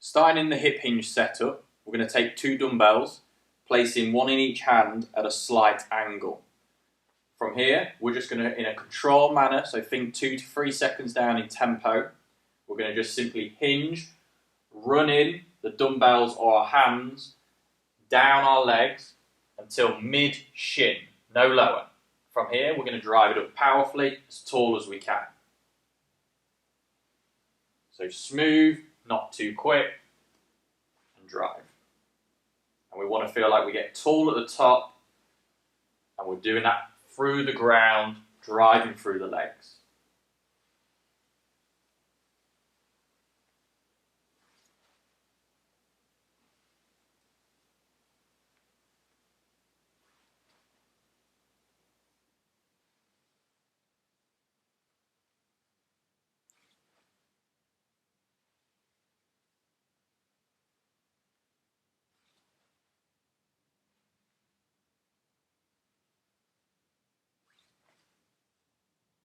Starting in the hip hinge setup, we're going to take 2 dumbbells, placing 1 in each hand at a slight angle. From here, we're just going to, in a controlled manner, so think 2 to 3 seconds down in tempo, we're going to just simply hinge, run in the dumbbells or our hands down our legs until mid-shin, no lower. From here, we're going to drive it up powerfully, as tall as we can. So smooth, not too quick, and drive. And we want to feel like we get tall at the top, and we're doing that through the ground, driving through the legs.